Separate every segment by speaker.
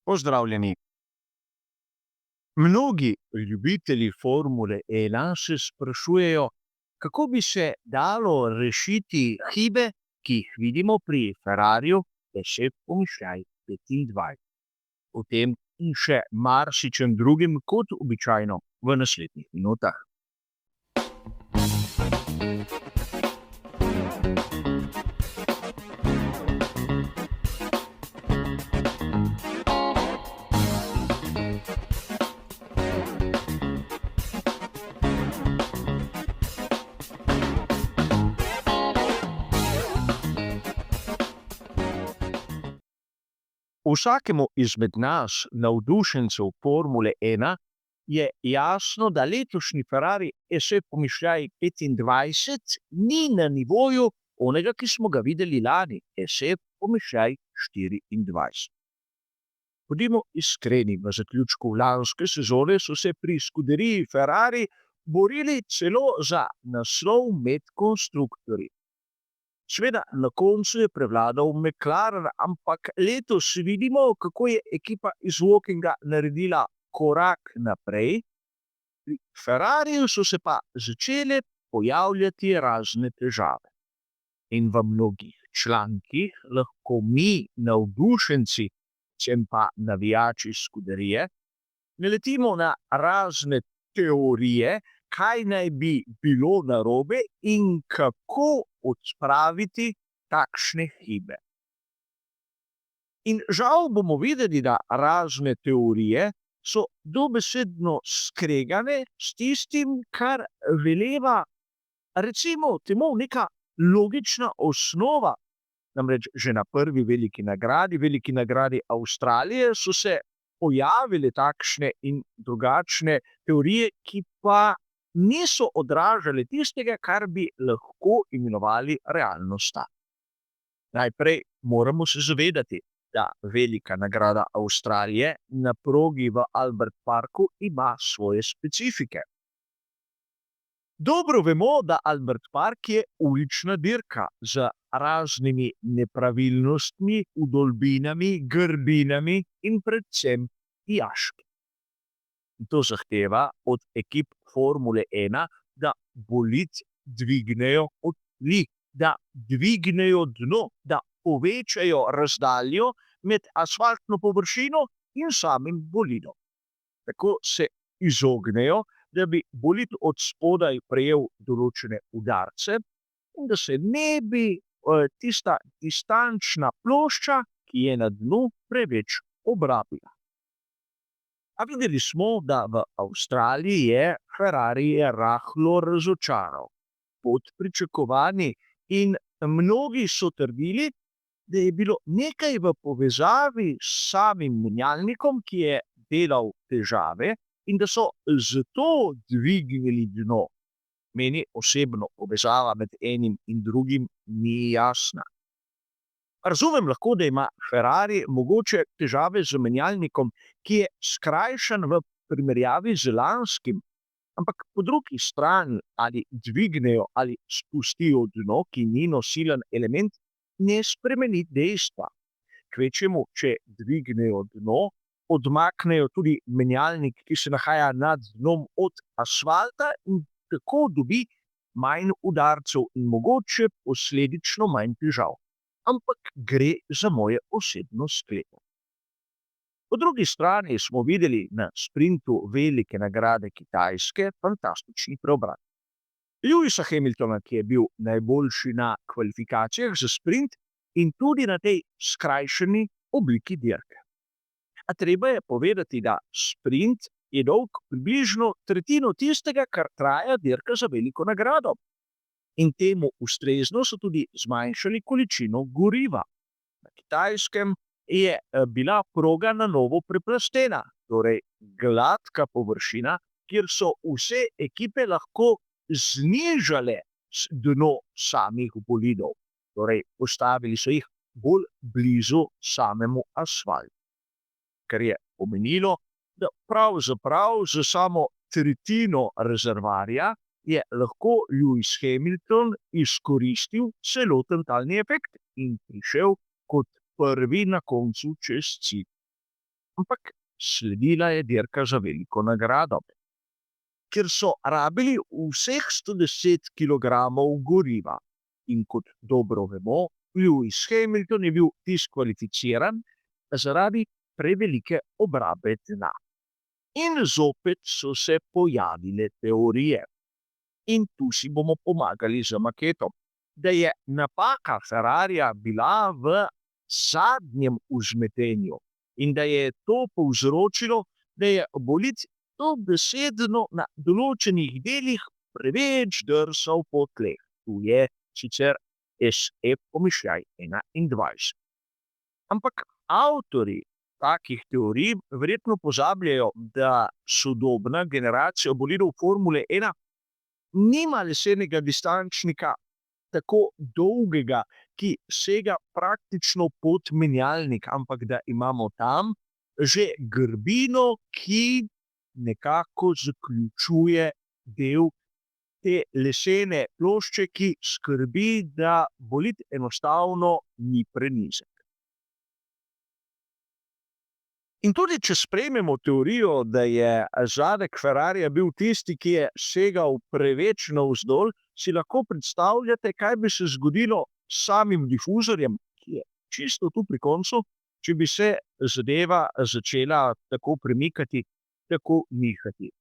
Speaker 1: Pozdravljeni. Mnogi ljubitelji Formule 1 se sprašujejo, kako bi se dalo rešiti hibe, ki jih vidimo pri Ferrariju, še pomišljaj 25. O tem in še marsičem drugim, kot običajno v naslednjih minutah. Vsakemu izmed nas, navdušencev Formule 1, je jasno, da letošnji Ferrari še pomišljaj 25 ni na nivoju onega, ki smo ga videli lani, še pomišljaj 24. Bodimo iskreni, v zaključku lanske sezone so se pri skuderiji Ferrari borili celo za naslov med konstruktorji. Seveda, na koncu je prevladal McLaren, ampak letos vidimo, kako je ekipa iz Wokinga naredila korak naprej. Pri Ferrariju so se pa začele pojavljati razne težave. In v mnogih člankih lahko mi, navdušenci, predvsem pa navijači skuderije, naletimo na razne teorije, kaj naj bi bilo narobe in kako odpraviti takšne hibe. In žal bomo videli, da razne teorije so dobesedno skregane s tistim, kar veleva, recimo temu, neka logična osnova. Namreč že na prvi veliki nagradi Avstralije, so se pojavile takšne in drugačne teorije, ki pa niso odražale tistega, kar bi lahko imenovali realnost. Najprej moramo se zavedati, da velika nagrada Avstralije na progi v Albert Parku ima svoje specifike. Dobro vemo, da Albert Park je ulična dirka z raznimi nepravilnostmi, vdolbinami, grbinami in predvsem jaški. To zahteva od ekip Formule 1, da bolid dvignejo od tli, da dvignejo dno, da povečajo razdaljo med asfaltno površino in samim bolidom. Tako se izognejo, da bi bolid od spodaj prejel določene udarce in da se ne bi tista distančna plošča, ki je na dnu, preveč obrabila. A videli smo, da v Avstraliji je Ferrari rahlo razočaral pod pričakovanji in mnogi so trdili, da je bilo nekaj v povezavi s samim menjalnikom, ki je delal težave in da so zato dvignili dno. Meni osebno povezava med enim in drugim ni jasna. Razumem lahko, da ima Ferrari mogoče težave z menjalnikom, ki je skrajšan v primerjavi z lanskim, ampak po drugi strani ali dvignejo ali spustijo dno, ki ni nosilen element, ne spremeni dejstva. Kvečjemu, če dvignejo dno, odmaknejo tudi menjalnik, ki se nahaja nad dnom od asfalta in tako dobi manj udarcev in mogoče posledično manj težav. Ampak gre za moje osebno sklepanje. Po drugi strani smo videli na sprintu velike nagrade Kitajske fantastični preobrat. Lewisa Hamiltona, ki je bil najboljši na kvalifikacijah za sprint in tudi na tej skrajšani obliki dirke. A treba je povedati, da sprint je dolg približno tretjino tistega, kar traja dirka za veliko nagrado. In temu ustrezno so tudi zmanjšali količino goriva. Na Kitajskem je bila proga na novo preplastena, torej gladka površina, kjer so vse ekipe lahko znižale dno samih bolidov. Torej, postavili so jih bolj blizu samemu asfaltu. Kar je pomenilo, da pravzaprav za samo tretjino rezervoarja je lahko Lewis Hamilton izkoristil celoten talni efekt in prišel kot prvi na koncu čez cilj. ampak sledila je dirka za veliko nagrado, ker so rabili vseh 110 kilogramov goriva. In kot dobro vemo, Lewis Hamilton je bil diskvalificiran zaradi prevelike obrabe dna. In zopet so se pojavile teorije. In tu si bomo pomagali z maketo, da je napaka Ferrarija bila v zadnjem vzmetenju in da je to povzročilo, da je bolid dobesedno na določenih delih preveč drsal po tleh. Tu je sicer SF pomišljaj 21. Ampak avtorji takih teorij verjetno pozabljajo, da sodobna generacija bolidov Formule 1 nima lesenega distančnika tako dolgega, ki sega praktično pod menjalnik, ampak da imamo tam že grbino, ki nekako zaključuje del te lesene plošče, ki skrbi, da bolid enostavno ni prenizek. In tudi če sprejmemo teorijo, da je zadek Ferrarija bil tisti, ki je segal preveč navzdol, si lahko predstavljate, kaj bi se zgodilo s samim difuzorjem, ki je čisto tu pri koncu, če bi se zadeva začela tako premikati, tako nihati.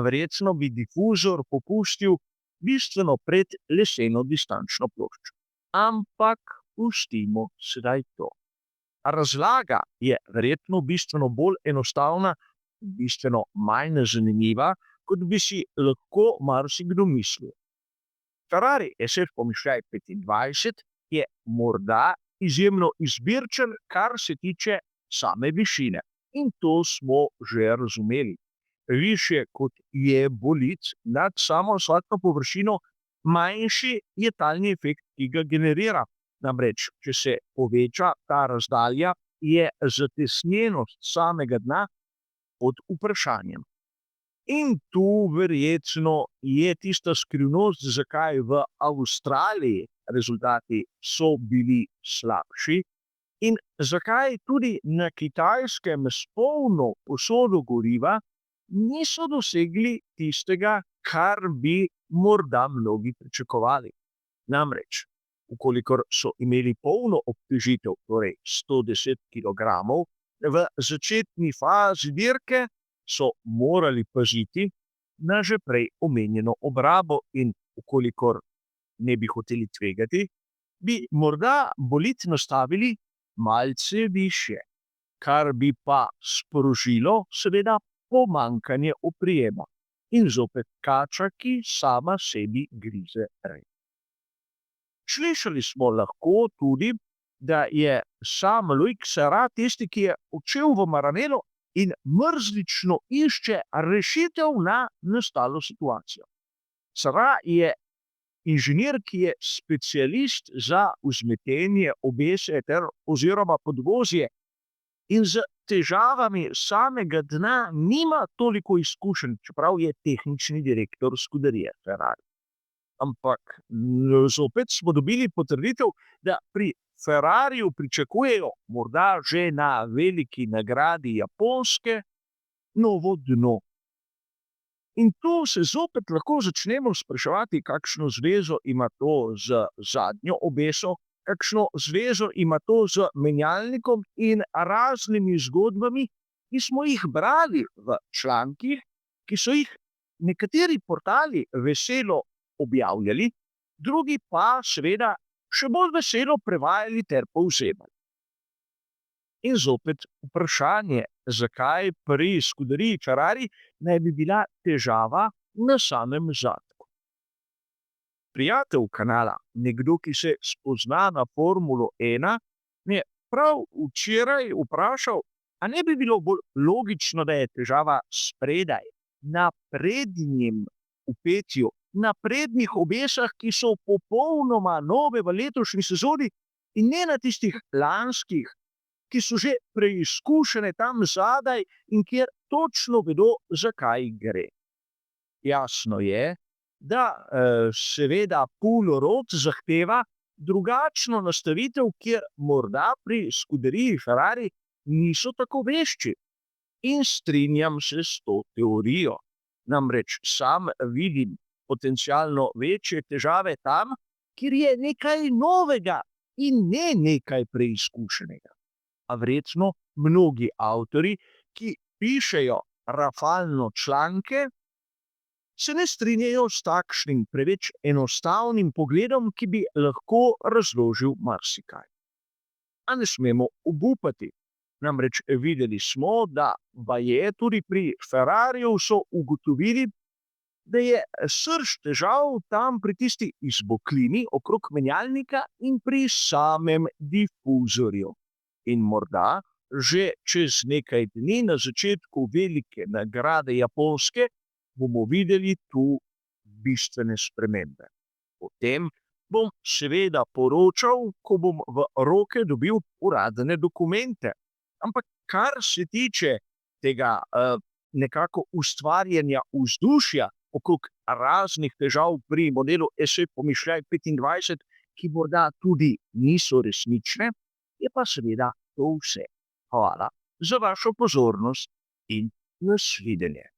Speaker 1: Verjetno bi difuzor popustil bistveno pred leseno distančno ploščo. Ampak pustimo sedaj to. Razlaga je verjetno bistveno bolj enostavna, bistveno manj zanimiva, kot bi si lahko marsikdo mislil. Ferrari SF pomišljaj 25 je morda izjemno izbirčen, kar se tiče same višine. In to smo že razumeli. Višje kot je bolid nad samo asfaltno površino, manjši je talni efekt, ki ga generira. Namreč, če se poveča ta razdalja, je zatesnjenost samega dna pod vprašanjem. In tu verjetno je tista skrivnost, zakaj v Avstraliji rezultati so bili slabši in zakaj tudi na Kitajskem s polno posodo goriva niso dosegli tistega, kar bi morda mnogi pričakovali. Namreč, ukolikor so imeli polno obtežitev, torej 110 kilogramov, v začetni fazi dirke so morali paziti na že prej omenjeno obrabo in ukolikor ne bi hoteli tvegati, bi morda bolid nastavili malce višje, kar bi pa sprožilo seveda pomanjkanje oprijema in zopet kača, ki sama sebi grize rej. Slišali smo lahko tudi, da je sam Loic Serra tisti, ki je odšel v Maranello in mrzlično išče rešitev na nastalo situacijo. Serra je inženir, ki je specialist za vzmetenje obese oziroma podvozje in z težavami samega dna nima toliko izkušenj, čeprav je tehnični direktor Scuderie Ferrari. Ampak zopet smo dobili potrditev, da pri Ferrariju pričakujejo morda že na veliki nagradi Japonske novo dno. In tu se zopet lahko začnemo spraševati, kakšno zvezo ima to z zadnjo obeso, kakšno zvezo ima to z menjalnikom in raznimi zgodbami, ki smo jih brali v člankih, ki so jih nekateri portali veselo objavljali, drugi pa seveda še bolj veselo prevajali ter povzemali. In zopet vprašanje, zakaj pri Scuderii Ferrari naj bi bila težava na samem zadku. Prijatelj kanala, nekdo, ki se spozna na Formulo 1, me je prav včeraj vprašal, a ne bi bilo bolj logično, da je težava spredaj, na prednjem vpetju, na prednjih obesah, ki so popolnoma nove v letošnji sezoni in ne na tistih lanskih, ki so že preizkušene tam zadaj in kjer točno vedo, zakaj gre. Jasno je, da seveda Pool Road zahteva drugačno nastavitev, kjer morda pri Scuderii Ferrari niso tako vešči. In strinjam se s to teorijo. Namreč sam vidim potencialno večje težave tam, kjer je nekaj novega in ne nekaj preizkušenega. A verjetno mnogi avtorji, ki pišejo rafalno članke, se ne strinjajo s takšnim preveč enostavnim pogledom, ki bi lahko razložil marsikaj. A ne smemo obupati. Namreč videli smo, da baje tudi pri Ferrariju so ugotovili, da je srž težav tam pri tisti izboklini okrog menjalnika in pri samem difuzorju. In morda že čez nekaj dni na začetku velike nagrade Japonske bomo videli tu bistvene spremembe. O tem bom seveda poročal, ko bom v roke dobil uradne dokumente. Ampak kar se tiče tega nekako ustvarjanja vzdušja okrog raznih težav pri modelu SE Pomišljaj 25, ki morda tudi niso resnične, je pa seveda to vse. Hvala za vašo pozornost in nasvidenje.